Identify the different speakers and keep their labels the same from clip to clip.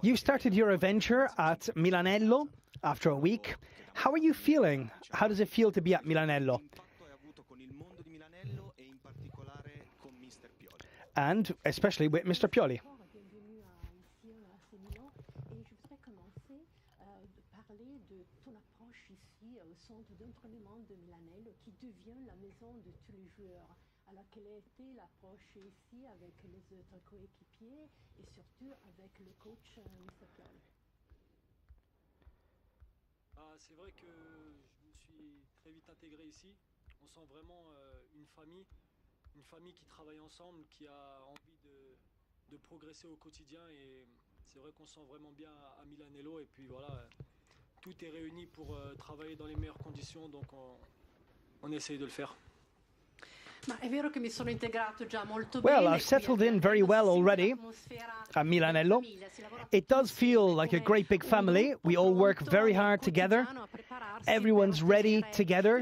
Speaker 1: You started your adventure at Milanello after a week. How are you feeling? How does it feel to be at Milanello? And especially with Mr. Pioli.
Speaker 2: Alors, quelle a été l'approche ici avec les autres coéquipiers et surtout avec le coach Mr. Pioli?
Speaker 3: C'est vrai que je me suis très vite intégré ici. On sent vraiment une famille qui travaille ensemble, qui a envie de progresser au quotidien. Et c'est vrai qu'on se sent vraiment bien à Milanello. Et puis voilà, tout est réuni pour travailler dans les meilleures conditions. Donc on essaye de le faire.
Speaker 1: Well, I've settled in very well already at Milanello. It does feel like a great big family. We all work very hard together. Everyone's ready together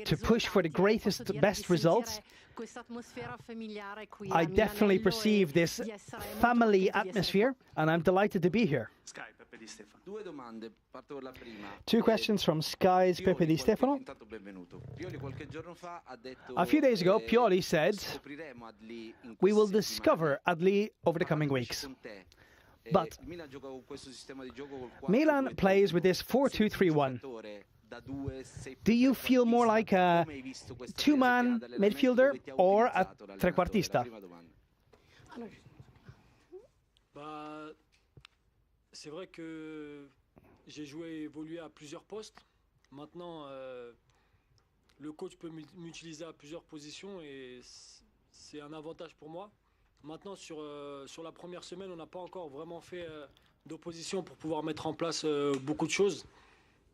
Speaker 1: to push for the greatest, best results. I definitely perceive this family atmosphere, and I'm delighted to be here. Two questions from Sky's Pepe Di Stefano. A few days ago, Pioli said, "We will discover Adli over the coming weeks." But Milan plays with this 4-2-3-1. Do you feel more like a two-man midfielder or a trequartista?
Speaker 3: C'est vrai que j'ai joué et évolué à plusieurs postes. Maintenant, le coach peut m'utiliser à plusieurs positions et c'est un avantage pour moi. Maintenant, sur la première semaine, on n'a pas encore vraiment fait d'opposition pour pouvoir mettre en place beaucoup de choses.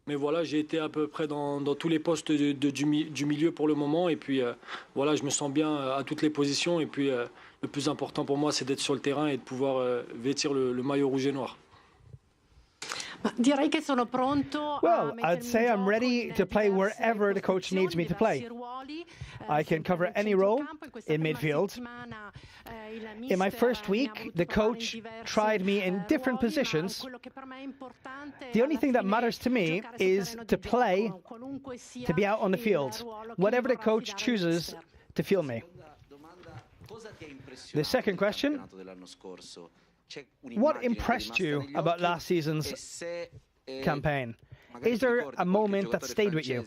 Speaker 3: Mais voilà, j'ai été à peu près dans tous les postes du milieu pour le moment. Et puis voilà, je me sens bien à toutes les positions. Et puis le plus important pour moi, c'est d'être sur le terrain et de pouvoir vêtir le maillot rouge et noir.
Speaker 1: Well, I'd say I'm ready to play wherever the coach needs me to play. I can cover any role in midfield. In my first week, the coach tried me in different positions. The only thing that matters to me is to play, to be out on the field, whatever the coach chooses to field me. The second question: what impressed you about last season's campaign? Is there a moment that stayed with you?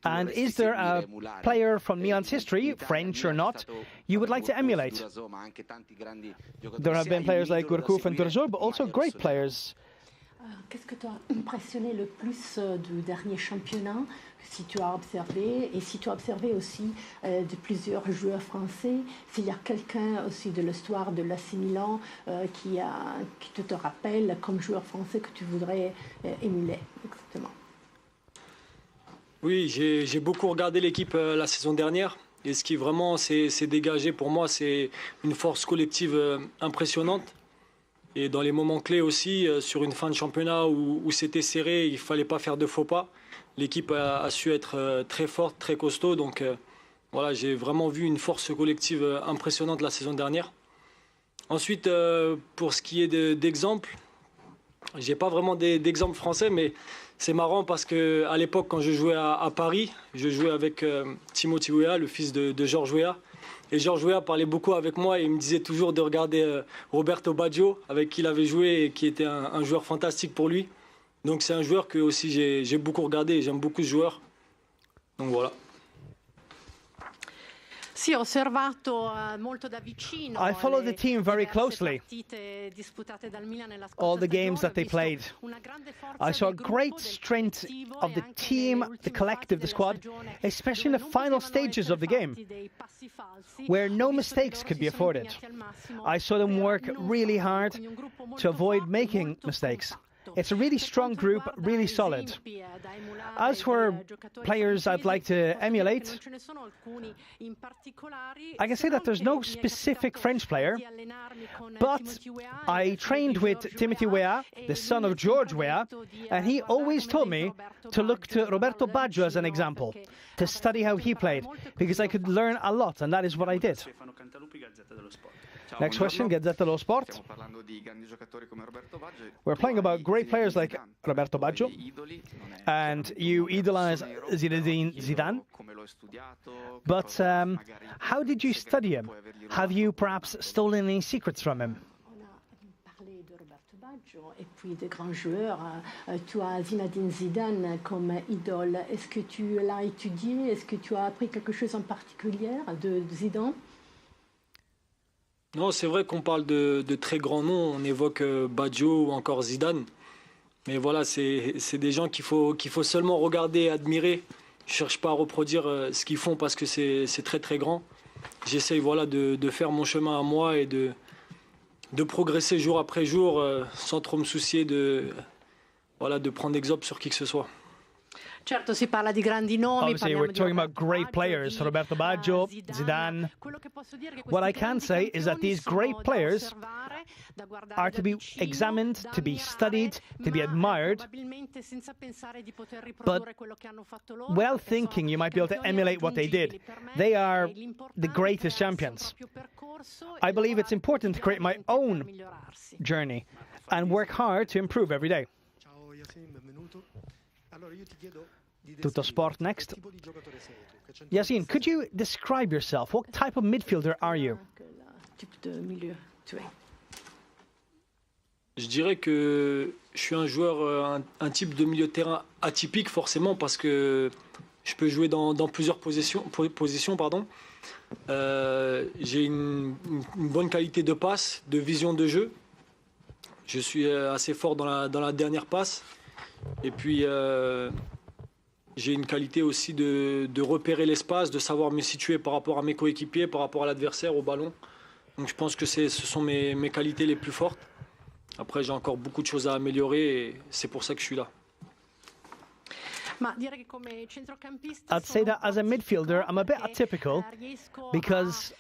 Speaker 1: And is there a player from Milan's history, French or not, you would like to emulate? There have been players like Gourcuff and Durzo, but also great players.
Speaker 2: Qu'est-ce que t'a impressionné le plus du dernier championnat, si tu as observé, et si tu as observé aussi de plusieurs joueurs français, s'il y a quelqu'un aussi de l'histoire de l'AC Milan qui te rappelle comme joueur français que tu voudrais émuler, exactement?
Speaker 3: Oui, j'ai beaucoup regardé l'équipe la saison dernière. Et ce qui vraiment s'est dégagé pour moi, c'est une force collective impressionnante. Et dans les moments clés aussi, sur une fin de championnat où c'était serré, il ne fallait pas faire de faux pas. L'équipe a su être très forte, très costaud. Donc voilà, j'ai vraiment vu une force collective impressionnante la saison dernière. Ensuite, pour ce qui est d'exemples, je n'ai pas vraiment d'exemples français, mais c'est marrant parce qu'à l'époque, quand je jouais à Paris, je jouais avec Timothy Weah, le fils de Georges Weah. Et Georges Weah parlait beaucoup avec moi et il me disait toujours de regarder Roberto Baggio, avec qui il avait joué et qui était un joueur fantastique pour lui. Donc c'est un joueur que aussi j'ai beaucoup regardé et j'aime beaucoup ce joueur. Donc voilà.
Speaker 1: I follow the team very closely, all the games that they played. I saw great strength of the team, the collective, the squad, especially in the final stages of the game, where no mistakes could be afforded. I saw them work really hard to avoid making mistakes. It's a really strong group, really solid. As for players I'd like to emulate, I can say that there's no specific French player, but I trained with Timothy Weah, the son of George Weah, and he always told me to look to Roberto Baggio as an example, to study how he played, because I could learn a lot, and that is what I did. Next question, Gazzetta dello Sport. We're playing about great players like Roberto Baggio, and you idolize Zinedine Zidane. But how did you study him? Have you perhaps stolen any secrets from him?
Speaker 2: Et puis des grands joueurs, tu as Zinedine Zidane comme idole. Est-ce que tu l'as étudié? Est-ce que tu as appris quelque chose en particulier de Zidane?
Speaker 3: Non, c'est vrai qu'on parle de très grands noms. On évoque Baggio ou encore Zidane. Mais voilà, c'est des gens qu'il faut seulement regarder et admirer. Je ne cherche pas à reproduire ce qu'ils font parce que c'est très très grand. J'essaye voilà, de faire mon chemin à moi et de progresser jour après jour sans trop me soucier de prendre exemple sur qui que ce soit.
Speaker 2: Certo, si parla di grandi nomi.
Speaker 1: Obviously, we're talking about great players, Roberto Baggio, Zidane. What I can say is that these great players are to be examined, to be studied, to be admired. But while thinking you might be able to emulate what they did, they are the greatest champions. I believe it's important to create my own journey and work hard to improve every day. Tutto Sport next. Yacine, could you describe yourself? What type of midfielder are you?
Speaker 3: Je dirais que je suis un joueur, un type de milieu de terrain atypique forcément parce que je peux jouer dans plusieurs positions. J'ai une bonne qualité de passe, de vision de jeu. Je suis assez fort dans la dernière passe. Et puis, j'ai une qualité aussi de repérer l'espace, de savoir me situer par rapport à mes coéquipiers, par rapport à l'adversaire, au ballon. Donc je pense que ce sont mes qualités les plus fortes. Après, j'ai encore beaucoup de choses à améliorer et c'est pour ça que je suis là.
Speaker 1: I'd say that as a midfielder, I'm a bit atypical because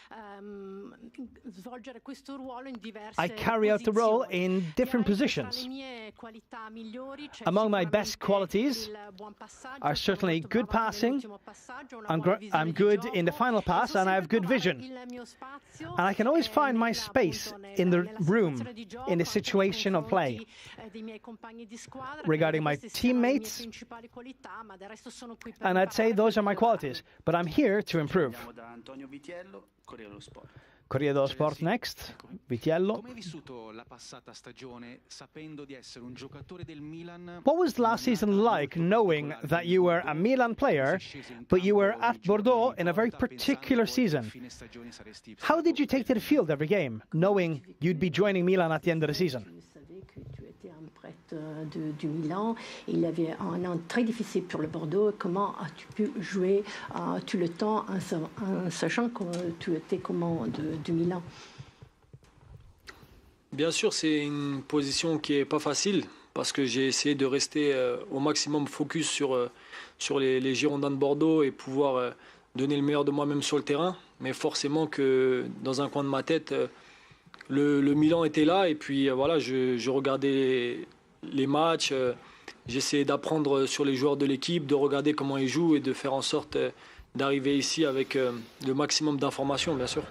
Speaker 1: I carry out the role in different positions. Among my best qualities are certainly good passing, I'm good in the final pass, and I have good vision. And I can always find my space in the room, in the situation of play. Regarding my teammates, and I'd say those are my qualities, but I'm here to improve. Corriere dello Sport next. Vitiello. What was last season like, knowing that you were a Milan player, but you were at Bordeaux in a very particular season? How did you take to the field every game, knowing you'd be joining Milan at the end of the season?
Speaker 2: Du Milan. Il y avait un an très difficile pour le Bordeaux. Comment as-tu pu jouer tout le temps en sachant que tu étais comment du Milan?
Speaker 3: Bien sûr, c'est une position qui n'est pas facile parce que j'ai essayé de rester au maximum focus sur les Girondins de Bordeaux et pouvoir donner le meilleur de moi-même sur le terrain. Mais forcément que dans un coin de ma tête, le Milan était là et puis voilà, je regardais les matchs, j'essayais d'apprendre sur les joueurs de l'équipe, de regarder comment ils jouent et de faire en sorte d'arriver ici avec le maximum d'informations, bien sûr.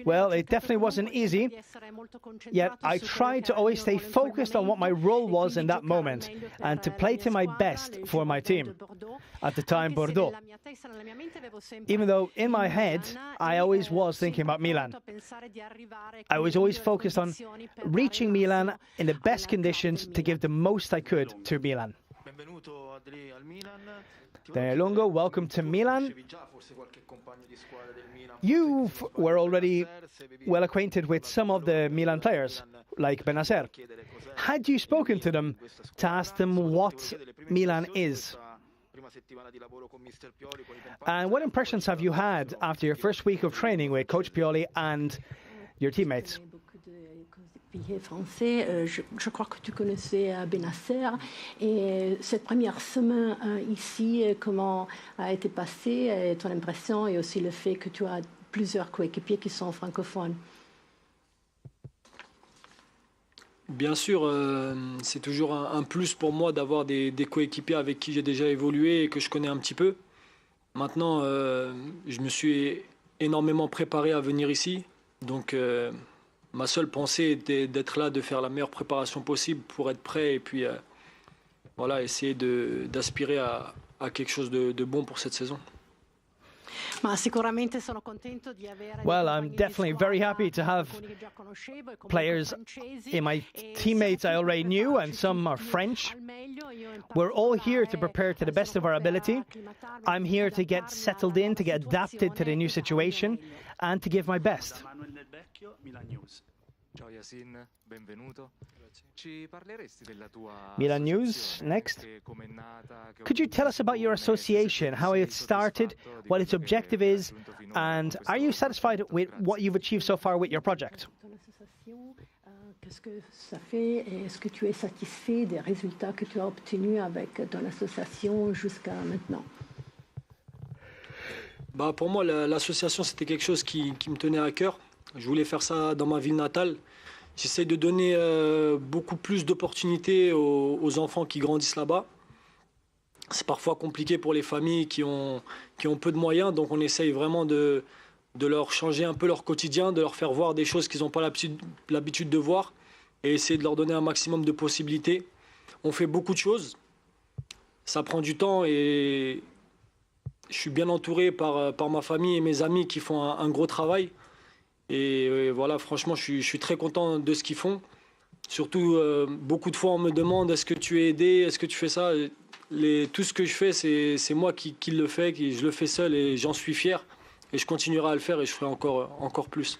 Speaker 1: Well, it definitely wasn't easy, yet I tried to always stay focused on what my role was in that moment and to play to my best for my team, at the time Bordeaux. Even though in my head I always was thinking about Milan. I was always focused on reaching Milan in the best conditions to give the most I could to Milan. Daniel Lungo, welcome to Milan. You were already well acquainted with some of the Milan players, like Bennacer. Had you spoken to them to ask them what Milan is? And what impressions have you had after your first week of training with Coach Pioli and your teammates?
Speaker 2: Français, je crois que tu connaissais Bennacer et cette première semaine ici, comment a été passée, ton impression et aussi le fait que tu as plusieurs coéquipiers qui sont francophones.
Speaker 3: Bien sûr, c'est toujours un plus pour moi d'avoir des coéquipiers avec qui j'ai déjà évolué et que je connais un petit peu. Maintenant, je me suis énormément préparé à venir ici. Donc ma seule pensée était d'être là, de faire la meilleure préparation possible pour être prêt et puis voilà, essayer d'aspirer à quelque chose de bon pour cette saison.
Speaker 1: Well, I'm definitely very happy to have players in my teammates I already knew, and some are French. We're all here to prepare to the best of our ability. I'm here to get settled in, to get adapted to the new situation, and to give my best.
Speaker 4: Ciao Yacine, benvenuto. Ci parleresti della tua
Speaker 1: Milan News, next.
Speaker 4: Com'è nata?
Speaker 1: Could you tell us about your association, how it started, what its objective is, and are you satisfied with what you've achieved so far with your project?
Speaker 2: Qu'est-ce que ça fait et est-ce que tu es satisfait des résultats que tu as obtenus avec ton association jusqu'à maintenant?
Speaker 3: Pour moi, l'association, c'était quelque chose qui me tenait à cœur. Je voulais faire ça dans ma ville natale. J'essaie de donner beaucoup plus d'opportunités aux enfants qui grandissent là-bas. C'est parfois compliqué pour les familles qui ont peu de moyens, donc on essaye vraiment de leur changer un peu leur quotidien, de leur faire voir des choses qu'ils n'ont pas l'habitude de voir et essayer de leur donner un maximum de possibilités. On fait beaucoup de choses, ça prend du temps et je suis bien entouré par ma famille et mes amis qui font un gros travail. Et voilà, franchement, je suis très content de ce qu'ils font. Surtout, beaucoup de fois, on me demande est-ce que tu es aidé, est-ce que tu fais ça. Tout ce que je fais, c'est moi qui le fais, je le fais seul et j'en suis fier. Et je continuerai à le faire et je ferai encore plus.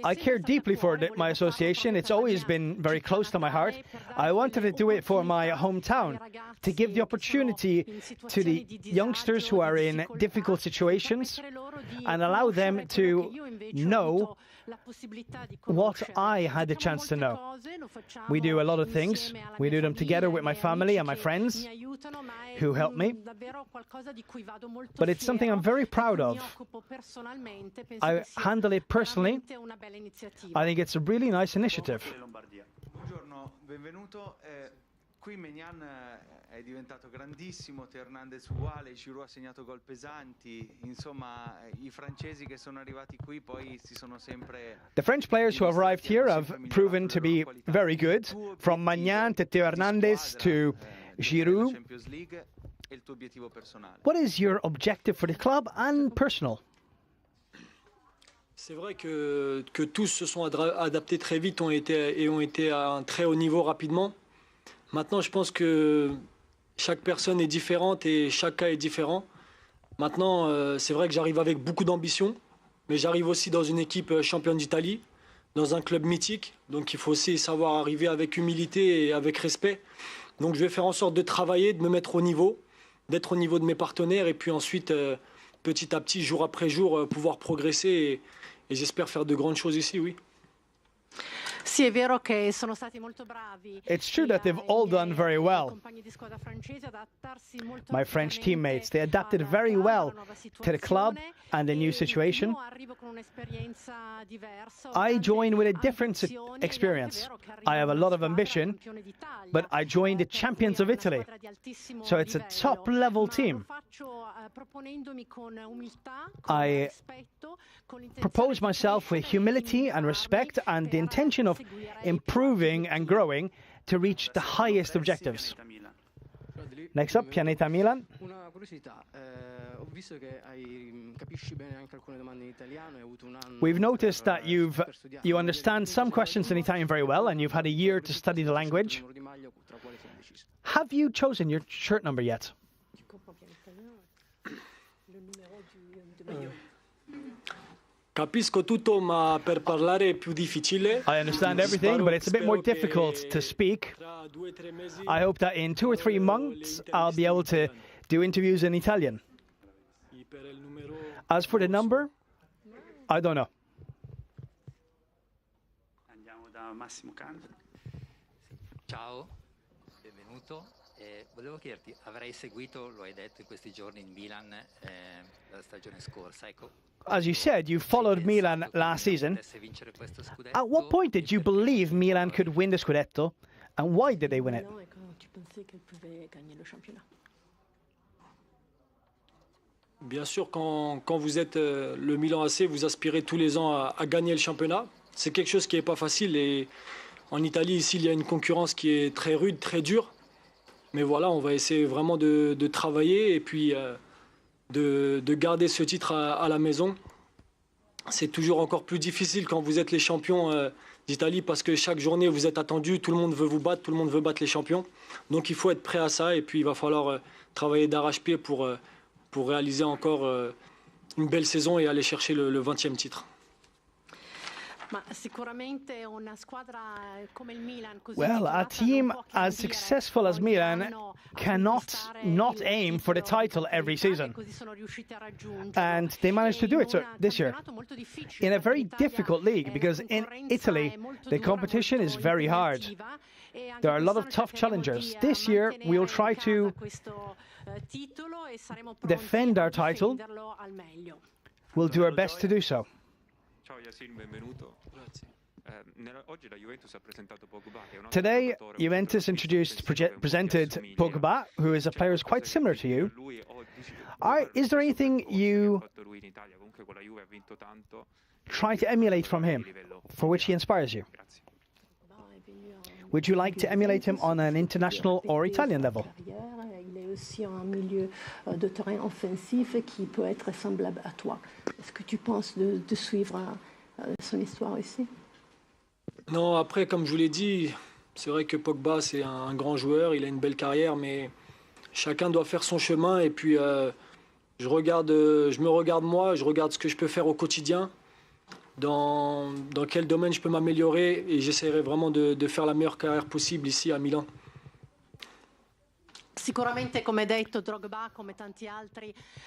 Speaker 1: I care deeply for my association. It's always been very close to my heart. I wanted to do it for my hometown, to give the opportunity to the youngsters who are in difficult situations and allow them to know what I had the chance to know. We do a lot of things. We do them together with my family and my friends who help me. But it's something I'm very proud of. I handle it personally. I think it's a really nice initiative.
Speaker 4: Buongiorno, benvenuto. Qui Maignan è diventato grandissimo, Teo Hernandez uguale, Giroud ha segnato gol pesanti, insomma i francesi che sono arrivati qui poi si sono sempre...
Speaker 1: The French players who have arrived here have proven to be very good, from Maignan to Teo Hernandez to Giroud. What is your objective for the club and personal?
Speaker 3: C'est vrai que tous se sont adaptés très vite ont été à un très haut niveau rapidement. Maintenant, je pense que chaque personne est différente et chaque cas est différent. Maintenant, c'est vrai que j'arrive avec beaucoup d'ambition, mais j'arrive aussi dans une équipe championne d'Italie, dans un club mythique. Donc il faut aussi savoir arriver avec humilité et avec respect. Donc je vais faire en sorte de travailler, de me mettre au niveau, d'être au niveau de mes partenaires et puis ensuite, petit à petit, jour après jour, pouvoir progresser et j'espère faire de grandes choses ici, oui.
Speaker 1: It's true that they've all done very well. My French teammates, they adapted very well to the club and the new situation. I joined with a different experience. I have a lot of ambition, but I joined the champions of Italy. So it's a top-level team. I propose myself with humility and respect and the intention of improving and growing to reach the highest objectives. Next up, Pianeta Milan.
Speaker 5: Una curiosità, ho visto che capisci bene anche alcune domande in italiano, hai avuto un anno.
Speaker 1: We've noticed that you understand some questions in Italian very well, and you've had a year to study the language. Have you chosen your shirt number yet?
Speaker 3: Capisco tutto, ma per parlare è più difficile.
Speaker 1: I understand everything, but it's a bit more difficult to speak. I hope that in 2 or 3 months I'll be able to do interviews in Italian. As for the number, I don't know.
Speaker 6: Andiamo da Massimo Canto.
Speaker 7: Ciao, benvenuto. Volevo chiederti, avrai seguito, lo hai detto in questi giorni, in Milan la stagione scorsa, ecco.
Speaker 1: As you said, you followed Milan last season. At what point did you believe Milan could win the Scudetto, and why did they win it?
Speaker 3: Bien sûr, quand vous êtes le Milan AC, vous aspirez tous les ans à gagner le championnat. C'est quelque chose qui n'est pas facile. Et en Italie, ici, il y a une concurrence qui est très rude, très dure. Mais voilà, on va essayer vraiment de travailler et puis de garder ce titre à la maison. C'est toujours encore plus difficile quand vous êtes les champions d'Italie parce que chaque journée, vous êtes attendus, tout le monde veut vous battre, tout le monde veut battre les champions. Donc il faut être prêt à ça et puis il va falloir travailler d'arrache-pied pour réaliser encore une belle saison et aller chercher le 20e titre.
Speaker 1: Well, a team as successful as Milan cannot not aim for the title every season. And they managed to do it this year in a very difficult league because in Italy the competition is very hard. There are a lot of tough challengers. This year we will try to defend our title. We'll do our best to do so.
Speaker 8: Ciao Yacine, benvenuto.
Speaker 1: Today, Juventus presented Pogba, who is a player who's quite similar to you. Is there anything you try to emulate from him, for which he inspires you? Would you like to emulate him on an international or Italian level?
Speaker 2: Il est aussi un milieu de terrain offensif qui peut être semblable à toi. Est-ce que tu penses de suivre son histoire aussi?
Speaker 3: Non, après, comme je vous l'ai dit, c'est vrai que Pogba, c'est un grand joueur, il a une belle carrière, mais chacun doit faire son chemin. Et puis, je me regarde moi, je regarde ce que je peux faire au quotidien, dans quel domaine je peux m'améliorer, et j'essaierai vraiment de faire la meilleure carrière possible ici à Milan.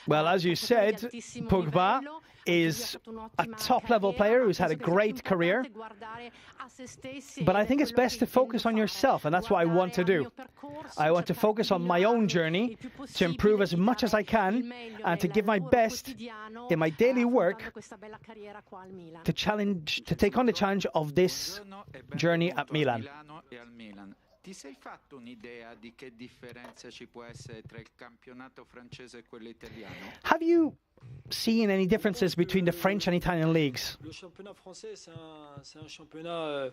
Speaker 1: Well, as you said, Pogba is a top-level player who's had a great career. But I think it's best to focus on yourself, and that's what I want to do. I want to focus on my own journey, to improve as much as I can, and to give my best in my daily work to take on the challenge of this journey at Milan.
Speaker 9: Ti sei fatto un'idea di che differenza ci può essere tra il campionato francese e quello italiano?
Speaker 1: Have you seen any differences between the French and Italian leagues?
Speaker 3: Le championnat français, c'est un championnat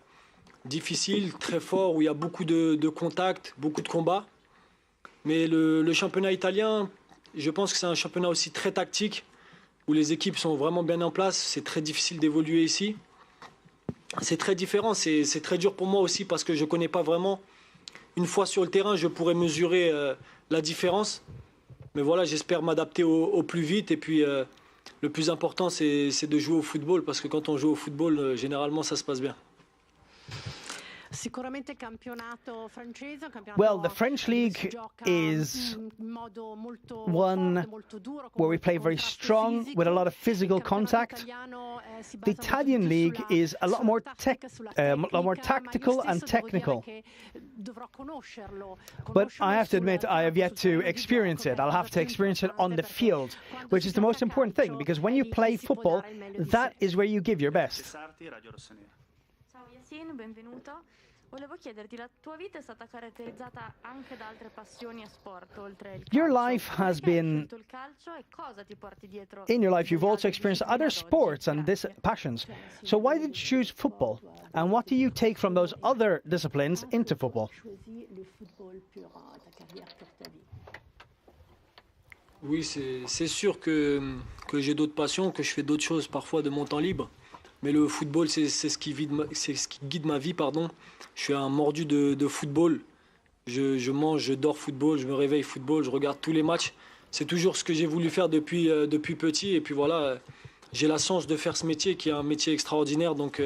Speaker 3: difficile, très fort, où il y a beaucoup de contacts, beaucoup de combats. Mais le championnat italien, je pense que c'est un championnat aussi très tactique, où les équipes sont vraiment bien en place. C'est très difficile d'évoluer ici. C'est très différent, c'est très dur pour moi aussi parce que je ne connais pas vraiment. Une fois sur le terrain, je pourrais mesurer la différence. Mais voilà, j'espère m'adapter au plus vite. Et puis, le plus important, c'est de jouer au football. Parce que quand on joue au football, généralement, ça se passe bien.
Speaker 1: Well, the French league is one where we play very strong with a lot of physical contact. The Italian league is a lot more tactical and technical. But I have to admit, I have yet to experience it. I'll have to experience it on the field, which is the most important thing, because when you play football, that is where you give your best.
Speaker 10: Ciao Yacine, benvenuto. Volevo chiederti, la tua vita è stata caratterizzata anche da altre passioni e sport oltre il calcio.
Speaker 1: Your life has been
Speaker 10: Il calcio e cosa ti porti dietro?
Speaker 1: In your life, you've also experienced other sports and passions. So why did you choose football? And what do you take from those other disciplines into football?
Speaker 3: Oui, c'est sûr que j'ai d'autres passions, que je fais d'autres choses parfois de mon temps libre. Mais le football, c'est ce qui guide ma vie, pardon. Je suis un mordu de football. Je mange, je dors football, je me réveille football, je regarde tous les matchs. C'est toujours ce que j'ai voulu faire depuis petit. Et puis voilà, j'ai la chance de faire ce métier qui est un métier extraordinaire. Donc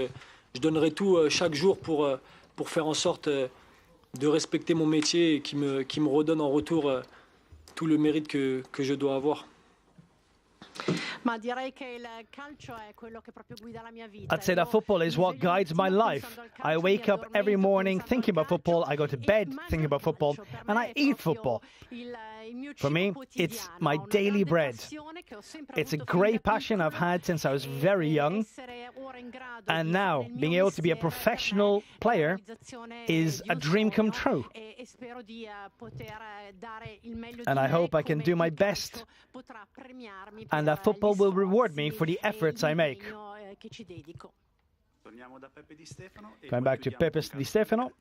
Speaker 3: je donnerai tout chaque jour pour faire en sorte de respecter mon métier et qui me redonne en retour tout le mérite que je dois avoir.
Speaker 1: I'd say that football is what guides my life. I wake up every morning thinking about football, I go to bed thinking about football, and I eat football. For me, it's my daily bread. It's a great passion I've had since I was very young, and now being able to be a professional player is a dream come true. And I hope I can do my best, and that football will reward me for the efforts I make. Going back to Pepe Di Stefano.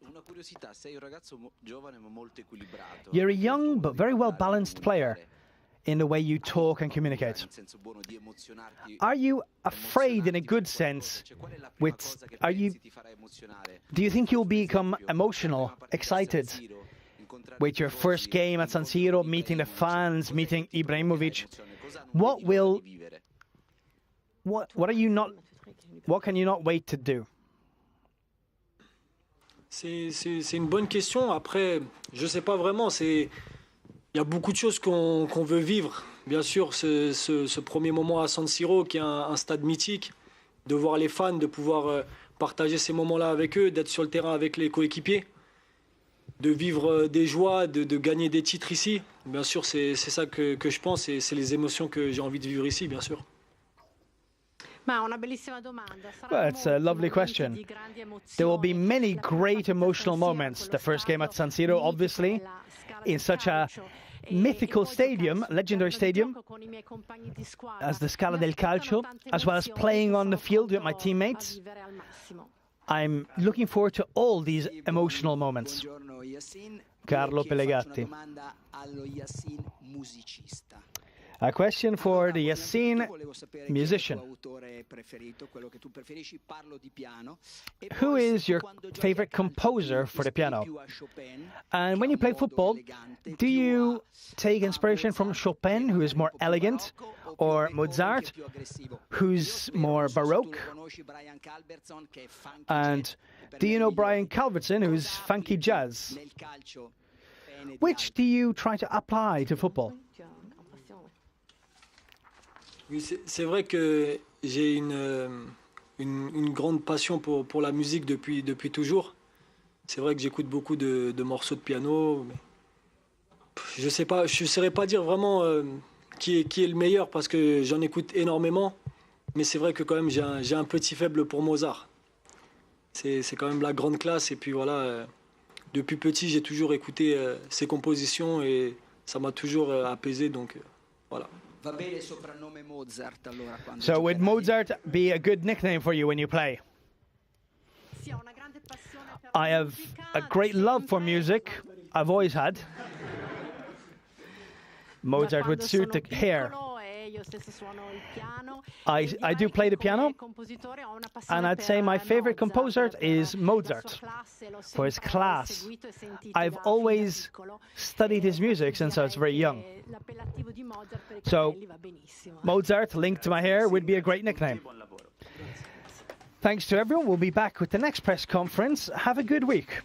Speaker 1: You're a young but very well-balanced player in the way you talk and communicate. Are you afraid in a good sense? Do you think you'll become emotional, excited with your first game at San Siro, meeting the fans, meeting Ibrahimovic? What can you not wait to do?
Speaker 3: C'est une bonne question. Après, je sais pas vraiment. Il y a beaucoup de choses qu'on veut vivre. Bien sûr, ce premier moment à San Siro, qui est un stade mythique, de voir les fans, de pouvoir partager ces moments-là avec eux, d'être sur le terrain avec les coéquipiers, de vivre des joies, de gagner des titres ici. Bien sûr, c'est ça que je pense et c'est les émotions que j'ai envie de vivre ici, bien sûr.
Speaker 1: Well, it's a lovely question. There will be many great emotional moments. The first game at San Siro, obviously, in such a mythical stadium, legendary stadium, as the Scala del Calcio, as well as playing on the field with my teammates. I'm looking forward to all these emotional moments. Carlo Pellegatti. A question for the Yacine musician. Who is your favorite composer for the piano? And when you play football, do you take inspiration from Chopin, who is more elegant, or Mozart, who's more Baroque? And do you know Brian Calvertson, who's funky jazz? Which do you try to apply to football?
Speaker 3: Oui, c'est vrai que j'ai une grande passion pour la musique depuis toujours. C'est vrai que j'écoute beaucoup de morceaux de piano. Je sais pas, je ne saurais pas dire vraiment qui est le meilleur parce que j'en écoute énormément. Mais c'est vrai que quand même j'ai un petit faible pour Mozart. C'est quand même la grande classe et puis voilà. Depuis petit, j'ai toujours écouté ses compositions et ça m'a toujours apaisé, donc voilà.
Speaker 1: So would Mozart be a good nickname for you when you play? I have a great love for music. I've always had. Mozart would suit the hair. I do play the piano, and I'd say my favorite composer is Mozart for his class. I've always studied his music since I was very young. So Mozart, linked to my hair, would be a great nickname. Thanks to everyone. We'll be back with the next press conference. Have a good week.